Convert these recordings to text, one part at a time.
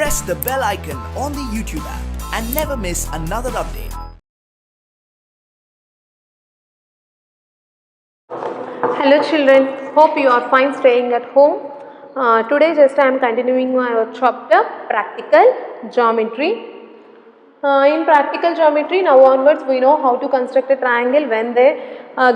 press the bell icon on the YouTube app and never miss another update. Hello children, hope you are fine staying at home. Today just I am continuing my chapter practical geometry. In practical geometry now onwards we know how to construct a triangle when they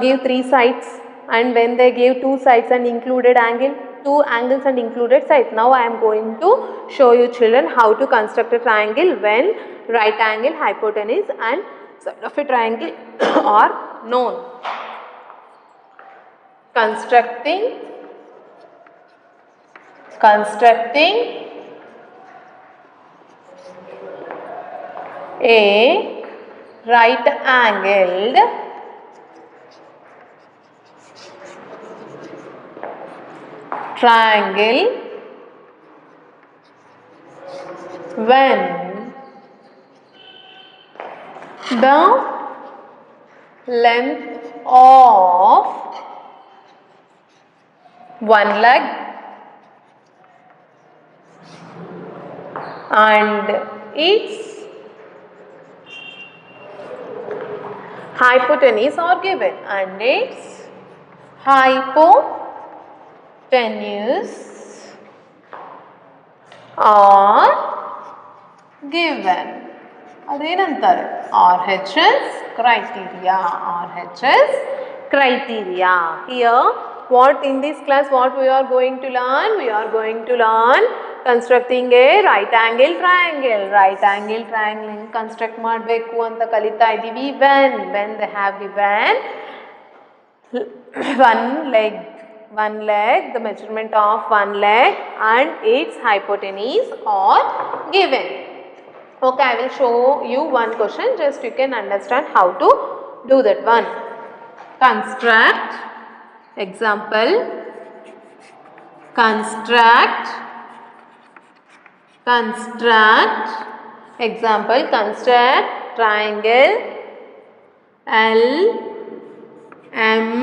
give 3 sides and when they give 2 sides and included angle, 2 angles and included sides. Now I am going to show you children how to construct a triangle when right angle, hypotenuse and side of a triangle are known. Constructing a right angled triangle when the length of one leg and its hypotenuse are given and its hypotenuse are given. ಅದೇನಂತಾರೆ RHS criteria. Here what in this class what we are going to learn? We are going to learn constructing a right angle triangle. Right angle triangle construct ಮಾಡಬೇಕು ಅಂತ ಕಲಿತಾ ಇದ್ದೀವಿ when they have given one leg, the measurement of one leg and its hypotenuse are given. Okay, I will show you one question, just you can understand how to do that one. Construct, example, construct, example, construct triangle LMN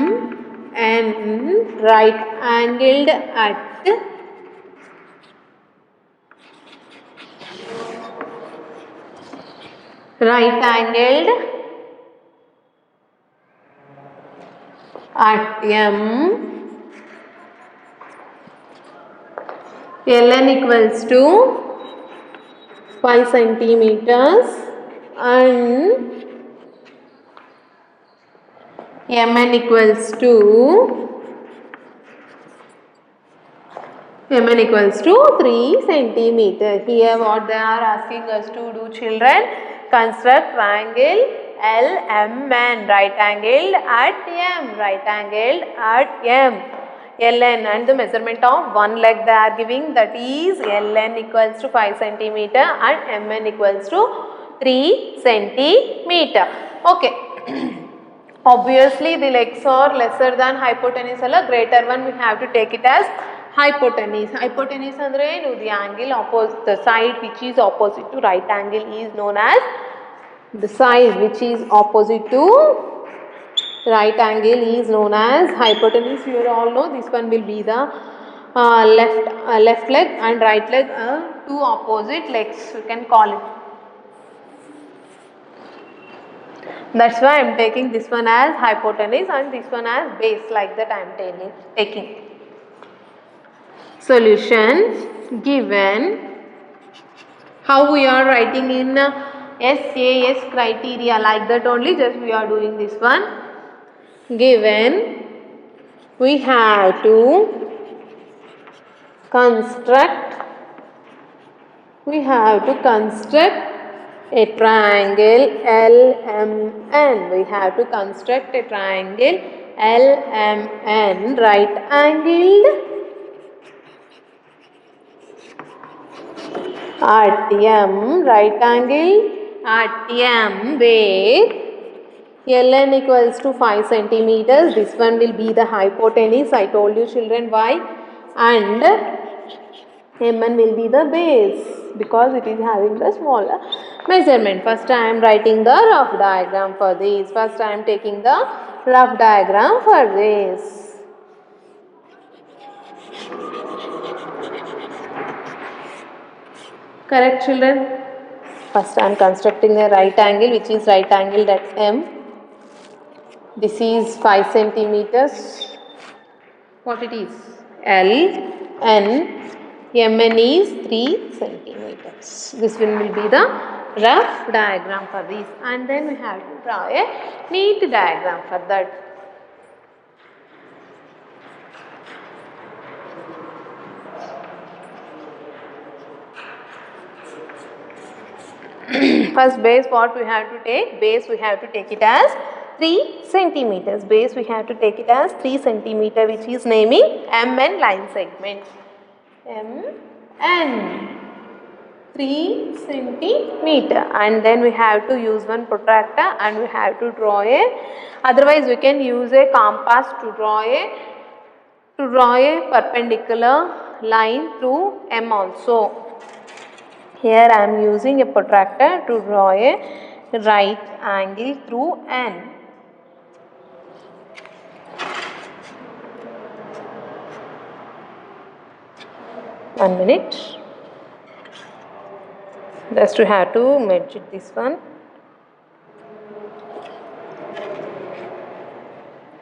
right angled at M, Ln equals to 5 centimeters and Mn equals to 3 centimeter. Here what they are asking us to do children, construct triangle LMN right angled at M, Ln and the measurement of one leg they are giving, that is Ln equals to 5 centimeter and Mn equals to 3 centimeter. Okay. Obviously the legs are lesser than hypotenuse alla, greater one we have to take it as hypotenuse. Hypotenuse andre enu, the angle opposite, the side which is opposite to right angle is known as, the side which is opposite to right angle is known as hypotenuse. You all know this one will be the left leg and right leg, two opposite legs you can call it. That's why I am taking this one as hypotenuse and this one as base, like that I am taking. Solution given. How we are writing in SAS criteria, like that only, just we are doing this one. Given we have to construct a triangle LMN. We have to construct a triangle LMN right angled at M, right angle at M, where Ln equals to 5 centimeters. This one will be the hypotenuse. I told you children why, and Mn will be the base because it is having the smaller measurement. First I am writing the rough diagram for this. First I am taking the rough diagram for this. Correct, children? First I am constructing a right angle, which is right angle at M. This is 5 centimeters. What it is? L, N, Mn is 3 centimeters. This will be the rough diagram for this, and then we have to draw a neat diagram for that. First base, what we have to take? Base we have to take it as 3 centimeters. Base we have to take it as 3 centimeter, which is naming Mn line segment. Mn 3 centimeter, and then we have to use one protractor and we have to draw a, otherwise we can use a compass to draw a perpendicular line through M also. Here I am using a protractor to draw a right angle through N. One minute. Just we have to merge it, this one.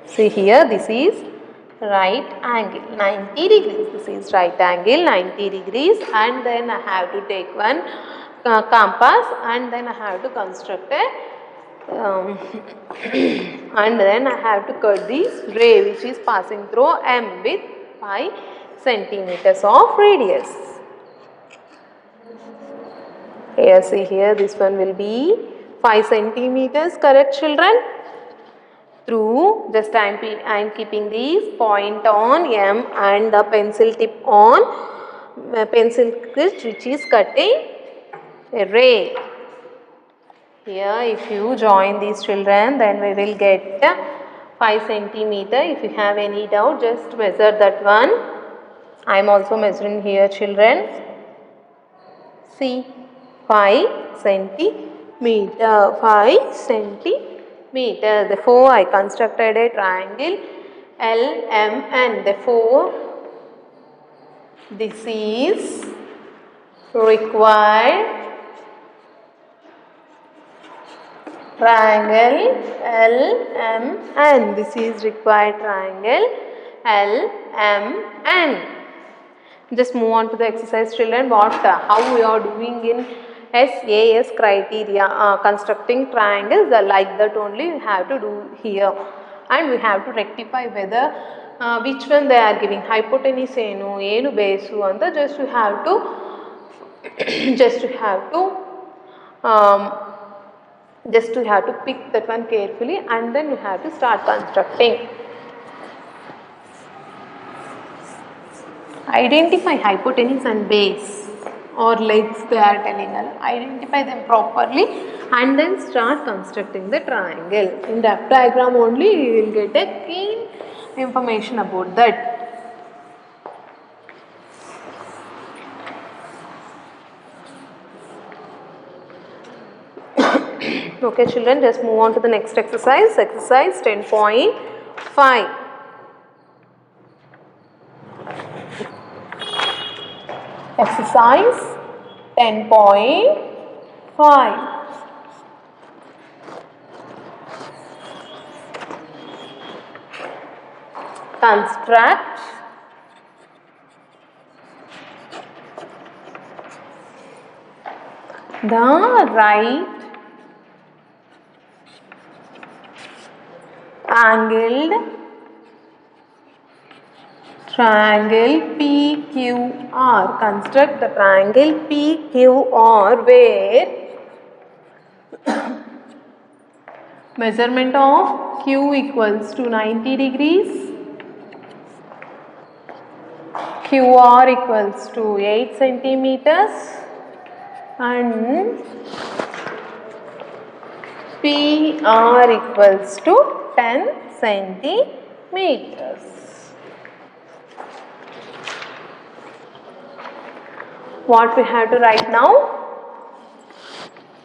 See here, this is right angle 90 degrees. This is right angle 90 degrees, and then I have to take one compass, and then I have to construct a and then I have to cut this ray which is passing through M with 5 centimeters of radius. Here, see here, this one will be 5 centimeters. Correct, children? Through, just I am keeping this point on M and the pencil tip on pencil which is cutting a ray. Here, if you join these children, then we will get 5 centimeter. If you have any doubt, just measure that one. I am also measuring here, children. See, 5 centimeter, 5 centimeter. Therefore, I constructed a triangle LMN. Therefore, this is required triangle LMN. This is required triangle LMN. Just move on to the exercise, children. How we are doing in SAS criteria, constructing triangles, like that only we have to do here, and we have to rectify whether which one they are giving, hypotenuse enu base and just you have to pick that one carefully, and then you have to start constructing. Identify hypotenuse and base or legs, they are telling us. Identify them properly and then start constructing the triangle. In the diagram only you will get a keen information about that. Okay, children, just move on to the next exercise. Exercise 10.5. Exercise 10.5. Construct the right angled triangle PQR. Construct the triangle PQR where measurement of Q equals to 90 degrees, QR equals to 8 centimeters and PR equals to 10 centimeters. What we have to write now?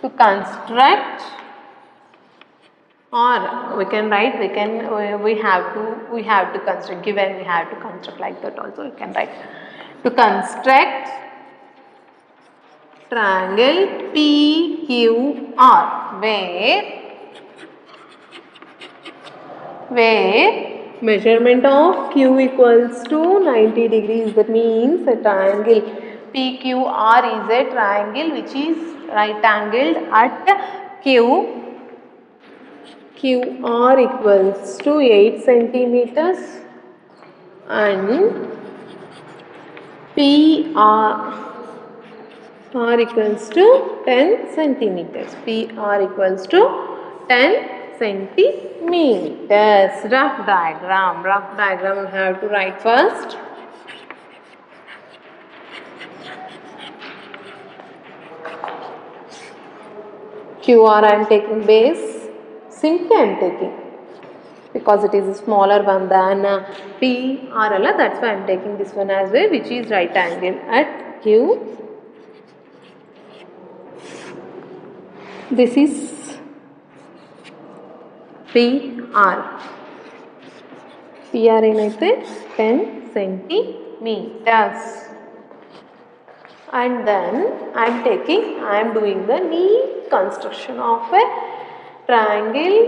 To construct, or we can write, we have to construct, given we have to construct like that also, we can write. To construct triangle PQR, where measurement of Q equals to 90 degrees. That means a triangle PQR is a triangle which is right angled at QR equals to 8 centimeters and PR equals to 10 centimeters. PR equals to 10 centimeters. Rough diagram we have to write first. QR I am taking base. Simply I am taking because it is a smaller one than PR. That's why I am taking this one as well, which is right angle at Q. This is PR. PR ఏనైతే 10 centimeters. And then I am doing the neat construction of a triangle,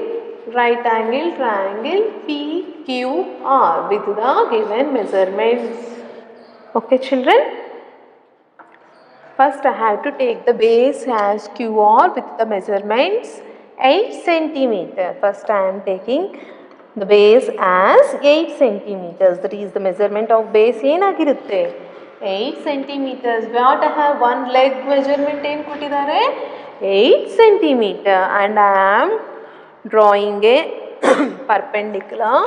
right angle triangle PQR with the given measurements. Okay children? First I have to take the base as QR with the measurements 8 centimeter. First I am taking the base as 8 centimeters. That is the measurement of base ಏನಾಗಿರುತ್ತೆ 8 centimeters. What I have one leg measurement ಏನು ಕೊಟ್ಟಿದ್ದಾರೆ 8 centimeter and I am drawing a perpendicular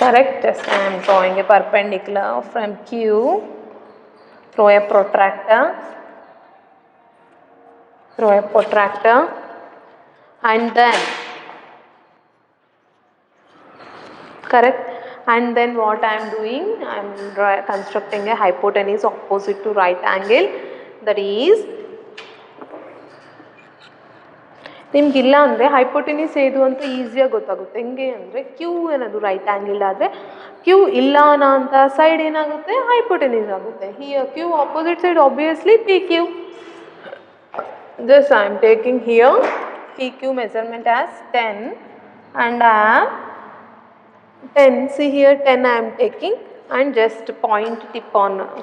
correct. Just I am drawing a perpendicular from Q through a protractor and then correct, and then what I am doing, I am constructing a hypotenuse opposite to right angle. That is ನಿಮ್ಗೆ ಇಲ್ಲ ಅಂದರೆ hypotenuse ಏದು ಅಂತ ಈಸಿಯಾಗಿ ಗೊತ್ತಾಗುತ್ತೆ. ಹೆಂಗೆ ಅಂದರೆ Q ಏನದು right angle ಆದರೆ ಕ್ಯೂ ಇಲ್ಲ ಅಂತ ಸೈಡ್ ಏನಾಗುತ್ತೆ ಹೈಪೋಟೆನಿಸ್ ಆಗುತ್ತೆ. Here Q opposite side obviously P Q. Just I am taking here PQ measurement as 10 and I am 10. See here 10 I am taking and just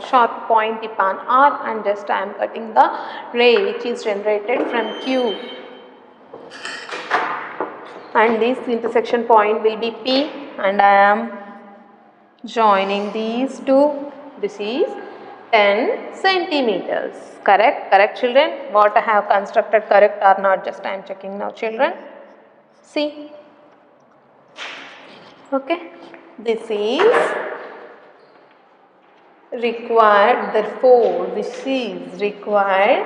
sharp point tip on R and just I am cutting the ray which is generated from Q. And this intersection point will be P and I am joining these two. This is 10 centimeters. Correct children? What I have constructed correct or not, just I am checking now children. See. Okay. This is required, therefore this is required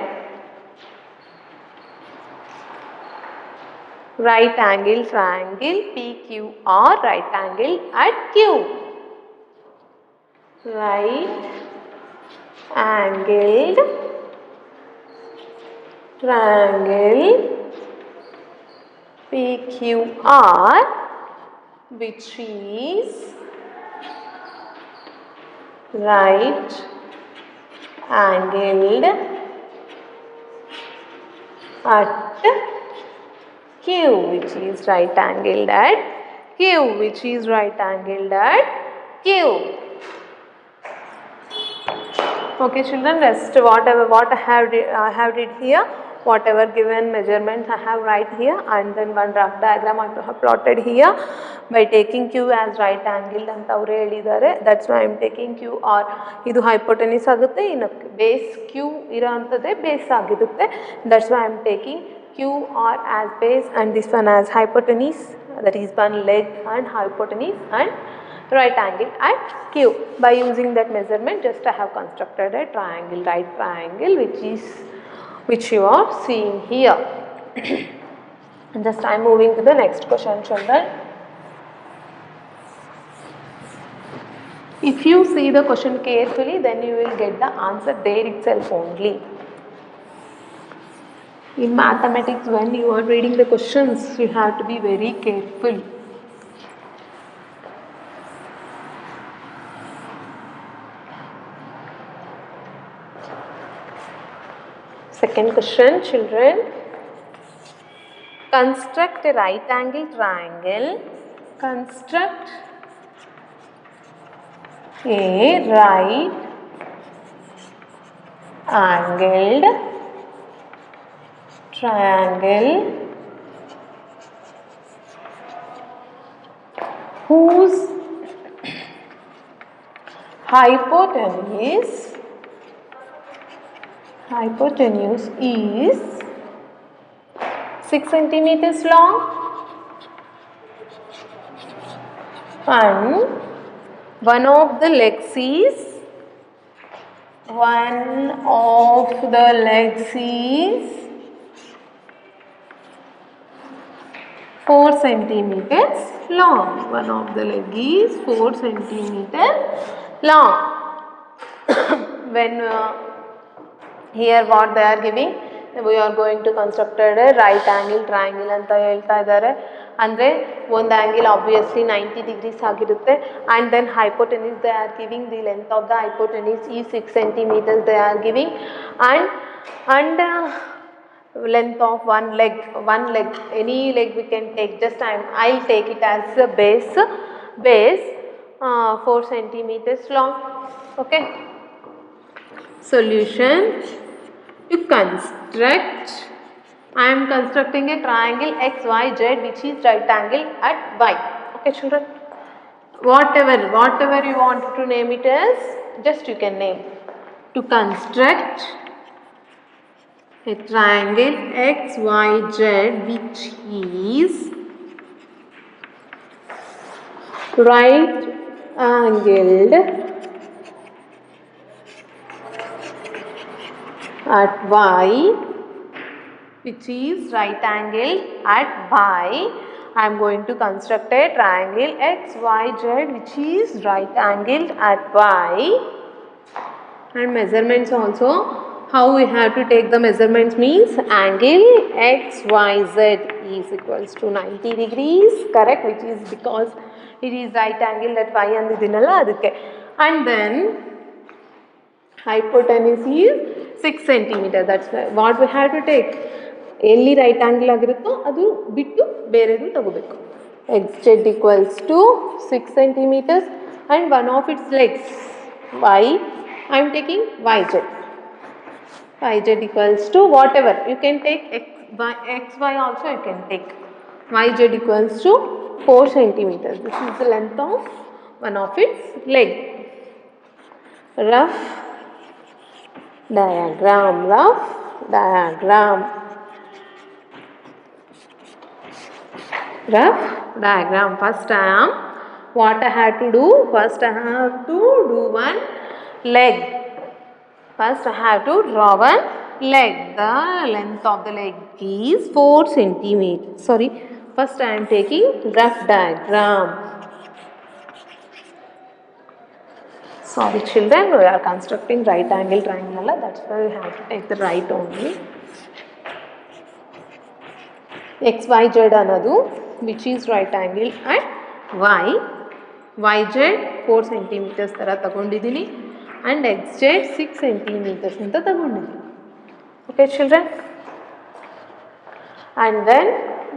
right angle triangle PQR, right angle at Q. Right angled triangle PQR which is right angled at Q, which is right angled at Q, which is right angled at Q. Okay children, rest what I have did here, whatever given measurements I have right here, and then one rough diagram I have plotted here by taking Q as right angled ಅಂತ ಅವರು ಹೇಳಿದ್ದಾರೆ. That's why I am taking QR. ಇದು hypotenuse ಆಗುತ್ತೆ, ಇನ್ನು base Q ಇರೋ ಅಂಥದ್ದೇ base ಆಗಿರುತ್ತೆ. That's why I am taking QR as base and this one as hypotenuse, that is one leg and hypotenuse and right angle at Q. By using that measurement just I have constructed a triangle, right triangle which you are seeing here. Just I am moving to the next question children. If you see the question carefully then you will get the answer there itself only. In mathematics when you are reading the questions you have to be very careful. Second question, children. Construct a right angle triangle. Construct a right angled triangle whose hypotenuse is 6 centimeters long and one of the legs is 4 centimeters long. One of the leg is 4 centimeters long. When here what they are giving, we are going to construct a right angle triangle ಅಂತ ಹೇಳ್ತಾ ಇದ್ದಾರೆ. ಅಂದರೆ ಒಂದು angle obviously 90 degrees ಆಗಿರುತ್ತೆ and then hypotenuse they are giving the length of the hypotenuse ಈ 6 centimeters they are giving and length of one leg, any leg we can take. Just I'll take it as a base 4 centimeters long. Okay. Solution. To construct, I am constructing a triangle XYZ which is right angle at Y. Okay children, whatever you want to name it as, just you can name. To construct a triangle XYZ which is right angled at Y, which is right angle at Y. I am going to construct a triangle XYZ which is right angled at Y. And measurements also, how we have to take the measurements means angle XYZ is equals to 90 degrees, correct, which is because it is right angle at Y and idinalla adukke. And then hypotenuse is 6 centimeters. That's what we have to take. ಎಲ್ಲಿ right angle ಆಗಿರುತ್ತೋ ಅದು ಬಿಟ್ಟು ಬೇರೆದು ತಗೋಬೇಕು. XZ equals to 6 centimeters and one of its legs Y, I am taking YZ. YZ equals to whatever you can take, XY also you can take. YZ equals to 4 centimeters. This is the length of one of its leg. Rough diagram. First what I have to do, first I have to do one leg. First I have to draw one leg. The length of the leg is 4 centimeters. Sorry, first I am taking rough diagram. Sorry children, we are constructing right angle triangle, that's why we have to take the right only. XYZ anadu which is right angle at Y. YZ 4 centimeters ತರ ತಗೊಂಡಿದ್ದೀನಿ and XZ 6 centimeters ಅಂತ ತಗೊಂಡಿದ್ದೀನಿ. Okay children, and then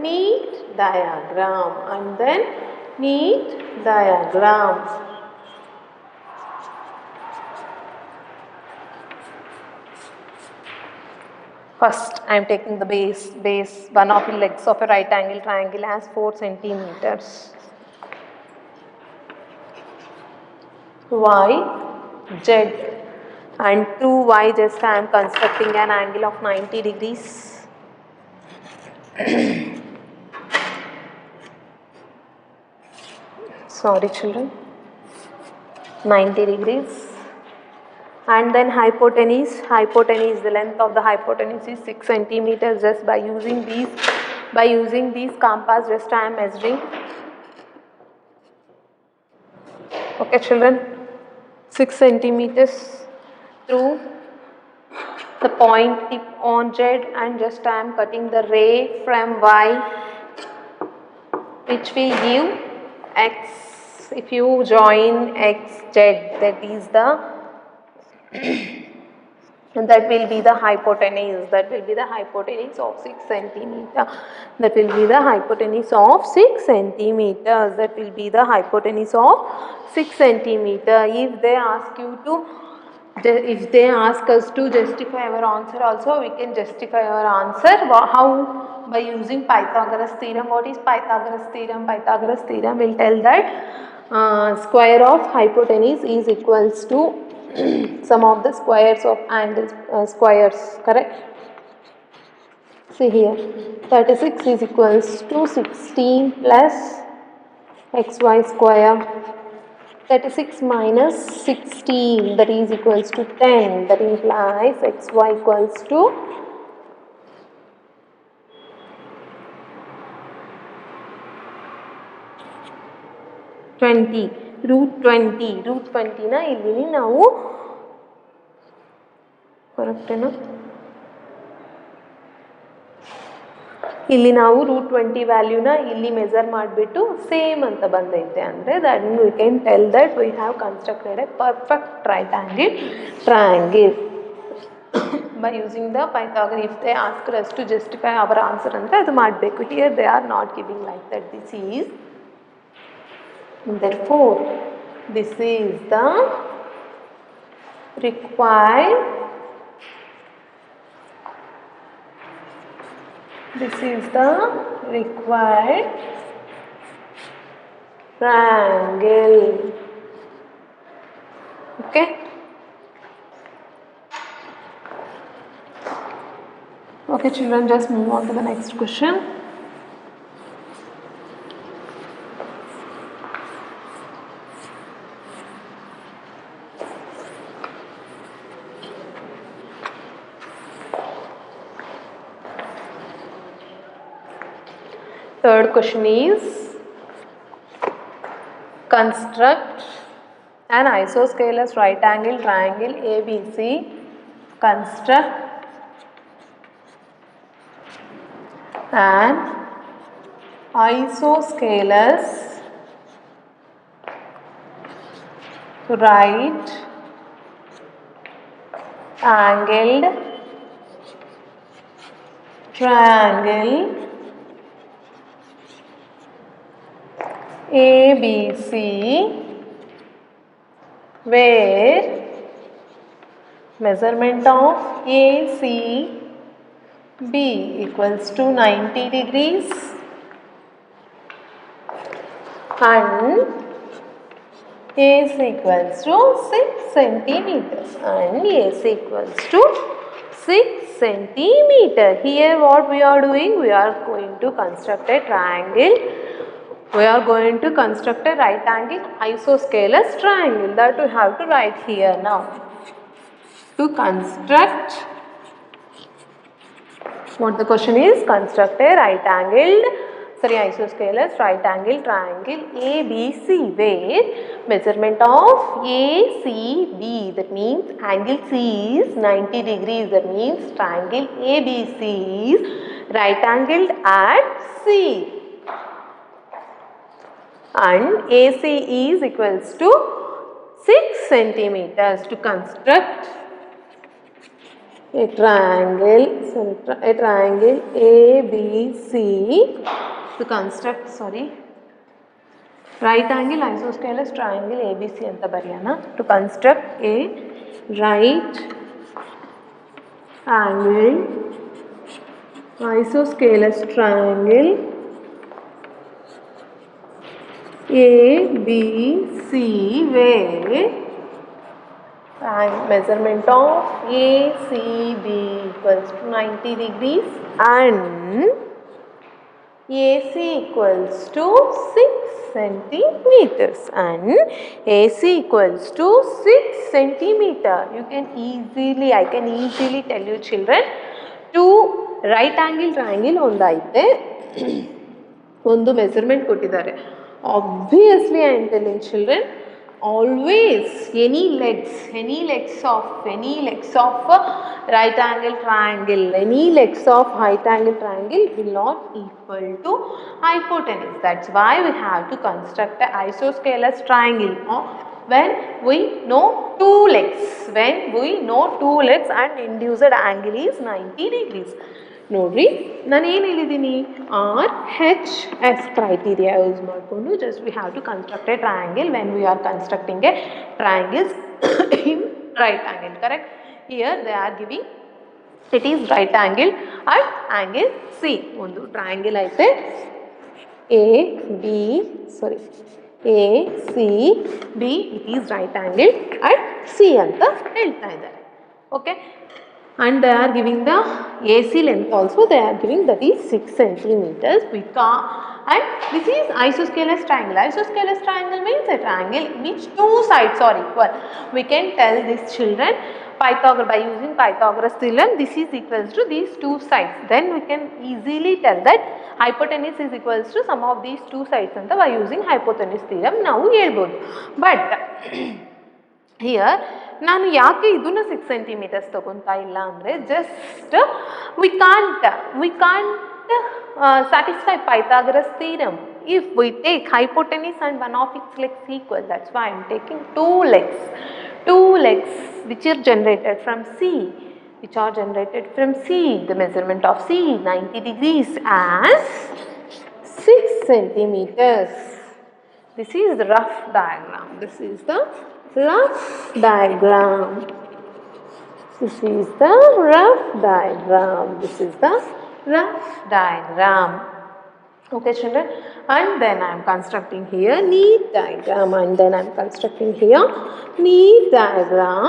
neat diagram. First, I am taking the base, one of the legs of a right angle triangle as 4 centimeters. Y, Z, and through Y just I am constructing an angle of 90 degrees. Sorry children, 90 degrees. And then hypotenuse, the length of the hypotenuse is 6 centimeters. Just by using these compass, just I am measuring. Okay children, 6 centimeters through the point tip on Z, and just I am cutting the ray from Y, which will give X. If you join XZ, that is the and that will be the hypotenuse, that will be the hypotenuse of 6 centimeter, that will be the hypotenuse of 6 centimeters, that will be the hypotenuse of 6 centimeter. If they ask you to, if they ask us to justify our answer also, we can justify our answer. How? By using Pythagoras theorem. What is Pythagoras theorem? Pythagoras theorem will tell that square of hypotenuse is equals to sum of the squares of angles, squares, correct? See here, 36 is equals to 16 plus xy square. 36 minus 16, that is equals to 10, that implies xy equals to 20, root 20, root 20 na ಇಲ್ಲಿ ನಾವು correct ಏನಾ, ಇಲ್ಲಿ ನಾವು root 20 ವ್ಯಾಲ್ಯೂನ ಇಲ್ಲಿ measure ಮಾಡಿಬಿಟ್ಟು same ಅಂತ ಬಂದೈತೆ ಅಂದರೆ that we can tell that we have constructed A perfect right angle triangle by using the Pythagoras. If they ask us to justify our answer ಅಂದರೆ ಅದು ಮಾಡಬೇಕು. Here they are not giving like that. This is, therefore this is the required, this is the required triangle. Okay. Okay children, just move on to the next question. Third question is, construct an isosceles right angle triangle ABC. Construct an isosceles right angled triangle ABC where measurement of ACB equals to 90 degrees and AC equals to 6 centimeters and AC equals to 6 centimeter. Here what we are doing? We are going to construct a triangle. We are going to construct a right angle isosceles triangle. That we have to write here now. To construct, what the question is, construct a right angled, isosceles right angle triangle ABC where measurement of ACB, that means angle C is 90 degrees, that means triangle ABC is right angled at C and AC is equals to 6 centimeters. To construct a triangle ABC, to construct right angle isosceles triangle ABC anta bariyana. To construct a right angle isosceles triangle ABC where measurement of ACB equals to 90 degrees and AC equals to 6 centimeters and AC equals to 6 centimeter. You can easily, I can easily tell you children, to right angle triangle ಒಂದೈತೆ, ಒಂದು measurement ಕೊಟ್ಟಿದ್ದಾರೆ. Obviously I am telling children, always any legs of right angle triangle, any legs of right angle triangle will not equal to hypotenuse. That's why we have to construct an isosceles triangle when we know two legs. When we know two legs and induced angle is 90 degrees. ನೋಡ್ರಿ ನಾನು ಏನು ಹೇಳಿದ್ದೀನಿ, R H S criteria use ಮಾಡಿಕೊಂಡು just we have to construct a triangle when we are constructing a triangles in right angle. Correct? Here they are giving it is right angle at angle C. ಒಂದು triangle ಐತೆ A C B, it is right angle at C ಅಂತ ಹೇಳ್ತಾ ಇದ್ದಾರೆ. Okay, and they are giving the AC length also, they are giving, that is 6 centimeters. And this is isosceles triangle. Isosceles triangle means a triangle in which two sides are equal. We can tell these children by using Pythagoras theorem, this is equals to these two sides. Then we can easily tell that hypotenuse is equals to sum of these two sides anta by using hypotenuse theorem ನಾವು ಹೇಳ್ಬೋದು. But here ನಾನು ಯಾಕೆ ಇದನ್ನು 6 centimeters ತಗೊತಾ ಇಲ್ಲ ಅಂದರೆ, just we can't satisfy Pythagoras theorem if we take hypotenuse and one of its legs equal. That's why I am taking two legs which are generated from C, the measurement of C 90 degrees as 6 centimeters. This is the rough diagram. This is the rough diagram. Okay children, and then I am constructing here neat diagram, and then I am constructing here neat diagram.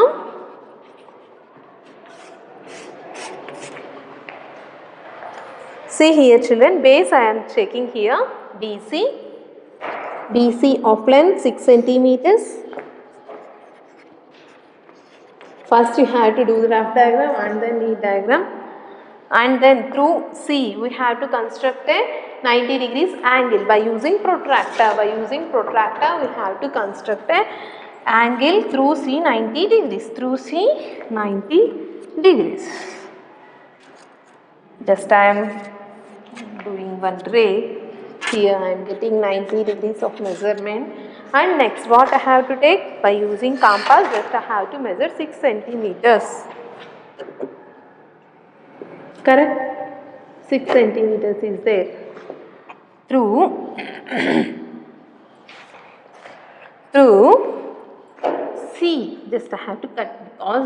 See here children, base I am checking here BC of length 6 centimeters. First you have to do the rough diagram and then neat diagram, and then through C we have to construct a 90 degrees angle by using protractor. We have to construct a angle through C 90 degrees. Just I am doing one ray here. I am getting 90 degrees of measurement, and next what I have to take, by using compass just I have to measure 6 centimeters. Correct? 6 centimeters is there. Through C just I have to cut, because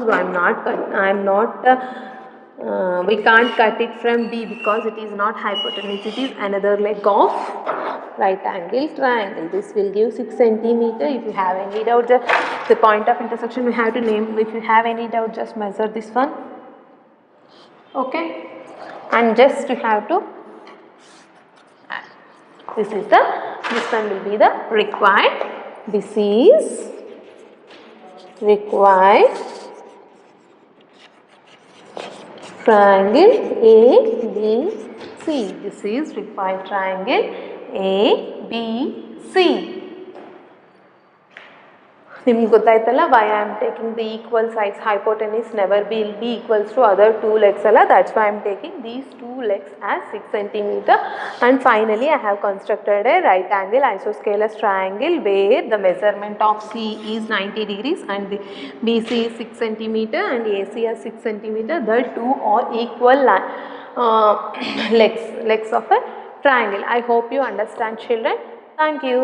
we can't cut it from D because it is not hypotenuse, it is another leg of right angle triangle. This will give 6 centimeter. If you have any doubt, just the point of intersection we have to name. If you have any doubt, just measure this one. Okay, and just you have to add. This one will be the required. This is required triangle ABC. This is required triangle ABC. ನಿಮ್ಗೆ ಗೊತ್ತಾಯ್ತಲ್ಲ, why I am taking the equal sides. Hypotenuse never will be equals to other two legs ಅಲ್ಲ, that's why I am taking these two legs as 6 centimeter. And finally I have constructed a right angle isosceles triangle where the measurement of C is 90 degrees and the BC is 6 centimeter and AC is 6 centimeter. The two are equal legs of a triangle. I hope you understand children. Thank you.